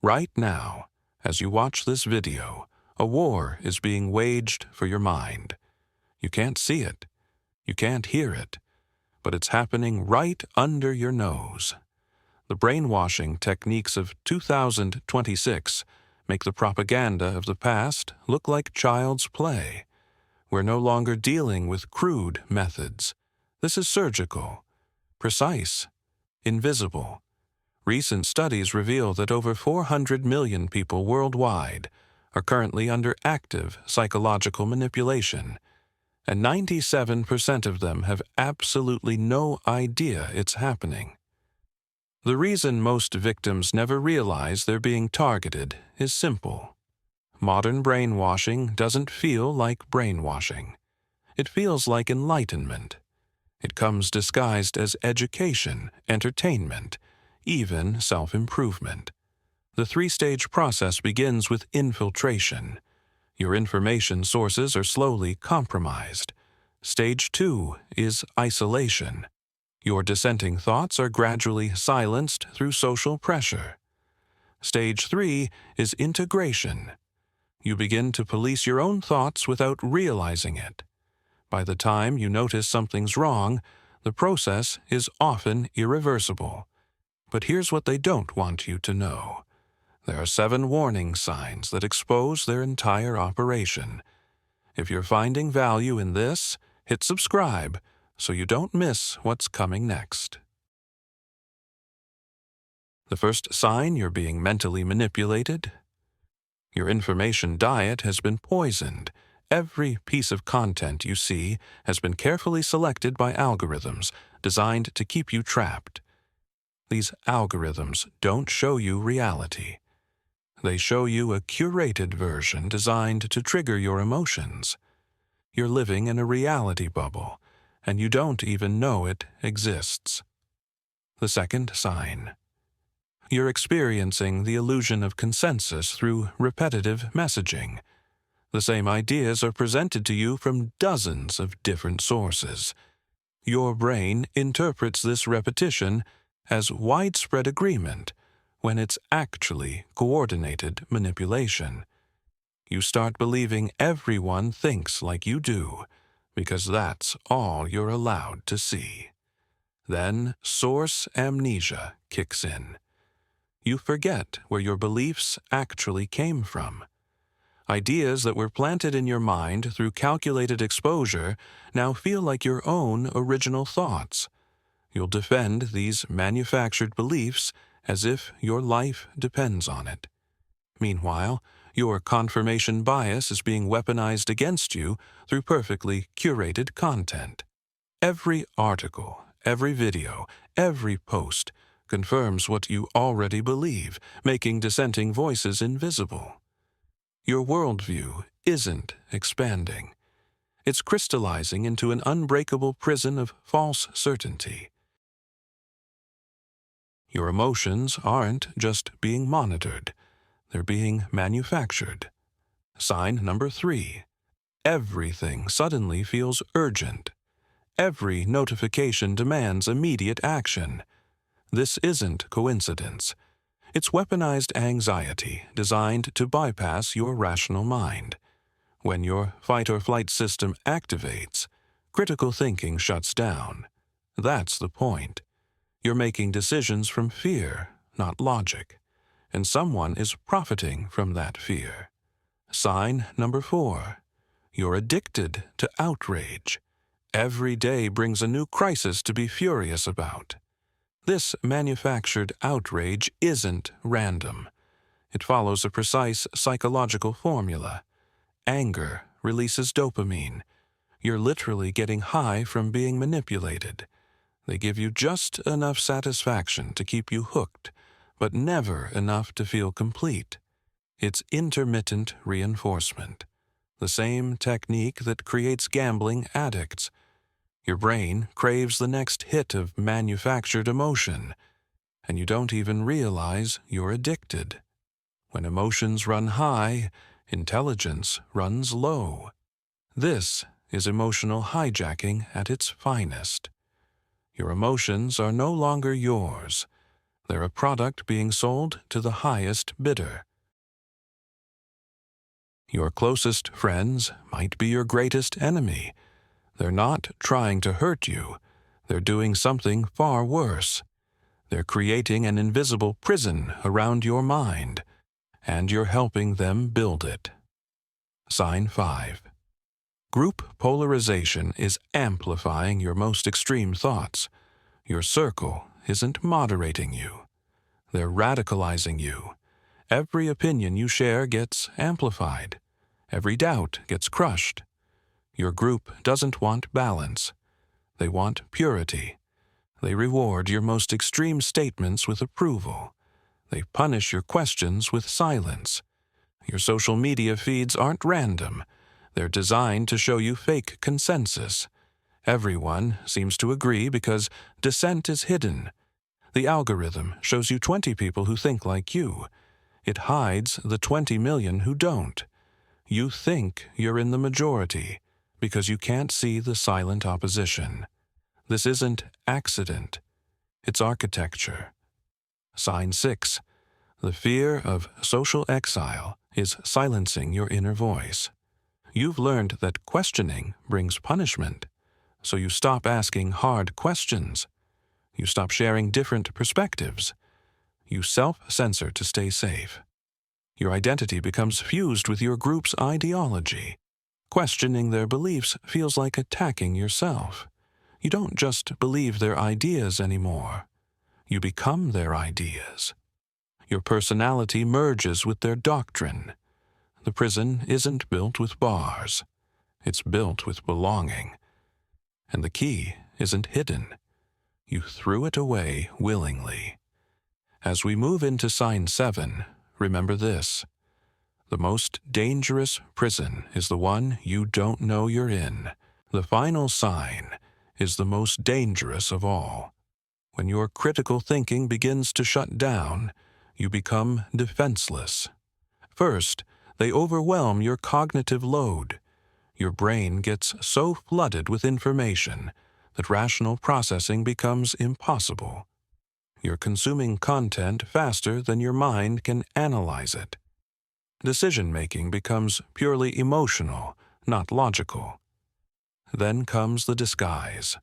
Right now, as you watch this video, a war is being waged for your mind. You can't see it, you can't hear it, but it's happening right under your nose. The brainwashing techniques of 2026 make the propaganda of the past look like child's play. We're no longer dealing with crude methods. This is surgical, precise, invisible. Recent studies reveal that over 400 million people worldwide are currently under active psychological manipulation, and 97% of them have absolutely no idea it's happening. The reason most victims never realize they're being targeted is simple. Modern brainwashing doesn't feel like brainwashing. It feels like enlightenment. It comes disguised as education, entertainment, even self-improvement. The three-stage process begins with infiltration. Your information sources are slowly compromised. Stage 2 is isolation. Your dissenting thoughts are gradually silenced through social pressure. Stage 3 is integration. You begin to police your own thoughts without realizing it. By the time you notice something's wrong, the process is often irreversible. But here's what they don't want you to know. There are 7 warning signs that expose their entire operation. If you're finding value in this, hit subscribe so you don't miss what's coming next. The first sign you're being mentally manipulated. Your information diet has been poisoned. Every piece of content you see has been carefully selected by algorithms designed to keep you trapped. These algorithms don't show you reality. They show you a curated version designed to trigger your emotions. You're living in a reality bubble, and you don't even know it exists. The second sign. You're experiencing the illusion of consensus through repetitive messaging. The same ideas are presented to you from dozens of different sources. Your brain interprets this repetition as widespread agreement when it's actually coordinated manipulation. You start believing everyone thinks like you do, because that's all you're allowed to see. Then source amnesia kicks in. You forget where your beliefs actually came from. Ideas that were planted in your mind through calculated exposure now feel like your own original thoughts. You'll defend these manufactured beliefs as if your life depends on it. Meanwhile, your confirmation bias is being weaponized against you through perfectly curated content. Every article, every video, every post confirms what you already believe, making dissenting voices invisible. Your worldview isn't expanding. It's crystallizing into an unbreakable prison of false certainty. Your emotions aren't just being monitored, they're being manufactured. Sign number 3. Everything suddenly feels urgent. Every notification demands immediate action. This isn't coincidence. It's weaponized anxiety designed to bypass your rational mind. When your fight-or-flight system activates, critical thinking shuts down. That's the point. You're making decisions from fear, not logic, and someone is profiting from that fear. Sign number 4. You're addicted to outrage. Every day brings a new crisis to be furious about. This manufactured outrage isn't random. It follows a precise psychological formula. Anger releases dopamine. You're literally getting high from being manipulated. They give you just enough satisfaction to keep you hooked, but never enough to feel complete. It's intermittent reinforcement, the same technique that creates gambling addicts. Your brain craves the next hit of manufactured emotion, and you don't even realize you're addicted. When emotions run high, intelligence runs low. This is emotional hijacking at its finest. Your emotions are no longer yours. They're a product being sold to the highest bidder. Your closest friends might be your greatest enemy. They're not trying to hurt you. They're doing something far worse. They're creating an invisible prison around your mind, and you're helping them build it. Sign 5. Group polarization is amplifying your most extreme thoughts. Your circle isn't moderating you. They're radicalizing you. Every opinion you share gets amplified. Every doubt gets crushed. Your group doesn't want balance. They want purity. They reward your most extreme statements with approval. They punish your questions with silence. Your social media feeds aren't random. They're designed to show you fake consensus. Everyone seems to agree because dissent is hidden. The algorithm shows you 20 people who think like you. It hides the 20 million who don't. You think you're in the majority because you can't see the silent opposition. This isn't accident. It's architecture. Sign 6. The fear of social exile is silencing your inner voice. You've learned that questioning brings punishment, so you stop asking hard questions. You stop sharing different perspectives. You self-censor to stay safe. Your identity becomes fused with your group's ideology. Questioning their beliefs feels like attacking yourself. You don't just believe their ideas anymore. You become their ideas. Your personality merges with their doctrine. The prison isn't built with bars. It's built with belonging. And the key isn't hidden. You threw it away willingly. As we move into sign 7, remember this. The most dangerous prison is the one you don't know you're in. The final sign is the most dangerous of all. When your critical thinking begins to shut down, you become defenseless. First, they overwhelm your cognitive load. Your brain gets so flooded with information that rational processing becomes impossible. You're consuming content faster than your mind can analyze it. Decision-making becomes purely emotional, not logical. Then comes the disguise.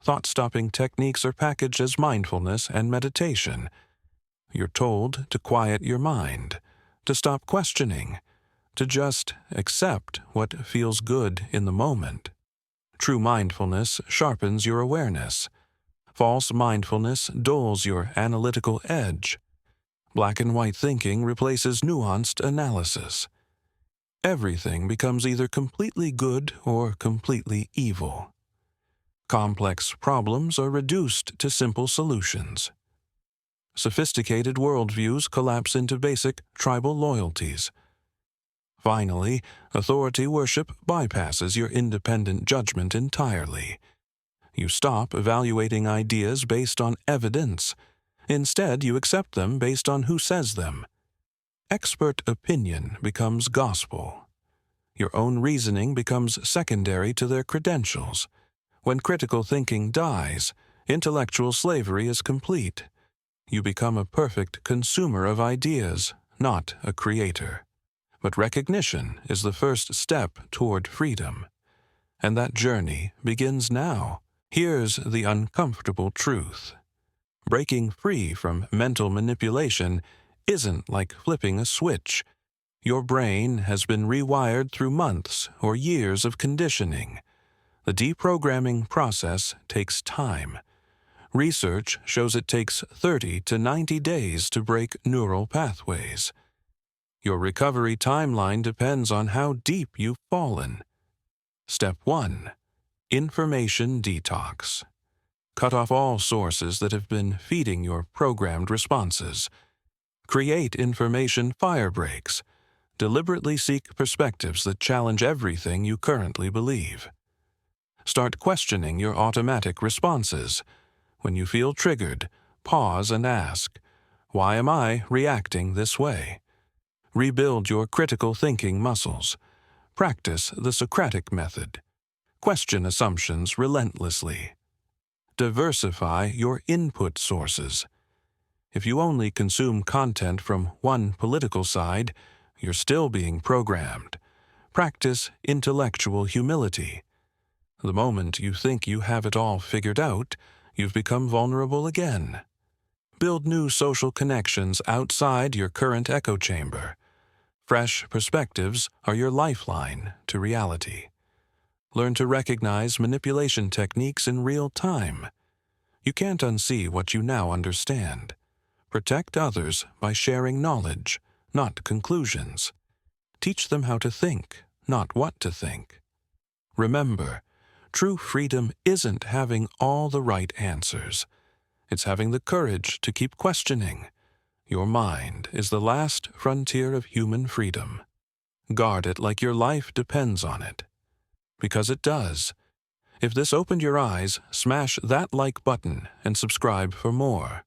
Thought-stopping techniques are packaged as mindfulness and meditation. You're told to quiet your mind, to stop questioning, to just accept what feels good in the moment. True mindfulness sharpens your awareness. False mindfulness dulls your analytical edge. Black and white thinking replaces nuanced analysis. Everything becomes either completely good or completely evil. Complex problems are reduced to simple solutions. Sophisticated worldviews collapse into basic tribal loyalties. Finally, authority worship bypasses your independent judgment entirely. You stop evaluating ideas based on evidence. Instead, you accept them based on who says them. Expert opinion becomes gospel. Your own reasoning becomes secondary to their credentials. When critical thinking dies, intellectual slavery is complete. You become a perfect consumer of ideas, not a creator. But recognition is the first step toward freedom. And that journey begins now. Here's the uncomfortable truth. Breaking free from mental manipulation isn't like flipping a switch. Your brain has been rewired through months or years of conditioning. The deprogramming process takes time. Research shows it takes 30 to 90 days to break neural pathways. Your recovery timeline depends on how deep you've fallen. Step 1. Information detox. Cut off all sources that have been feeding your programmed responses. Create information firebreaks. Deliberately seek perspectives that challenge everything you currently believe. Start questioning your automatic responses. When you feel triggered, pause and ask, why am I reacting this way? Rebuild your critical thinking muscles. Practice the Socratic method. Question assumptions relentlessly. Diversify your input sources. If you only consume content from one political side, you're still being programmed. Practice intellectual humility. The moment you think you have it all figured out, you've become vulnerable again. Build new social connections outside your current echo chamber. Fresh perspectives are your lifeline to reality. Learn to recognize manipulation techniques in real time. You can't unsee what you now understand. Protect others by sharing knowledge, not conclusions. Teach them how to think, not what to think. Remember, true freedom isn't having all the right answers. It's having the courage to keep questioning. Your mind is the last frontier of human freedom. Guard it like your life depends on it. Because it does. If this opened your eyes, smash that like button and subscribe for more.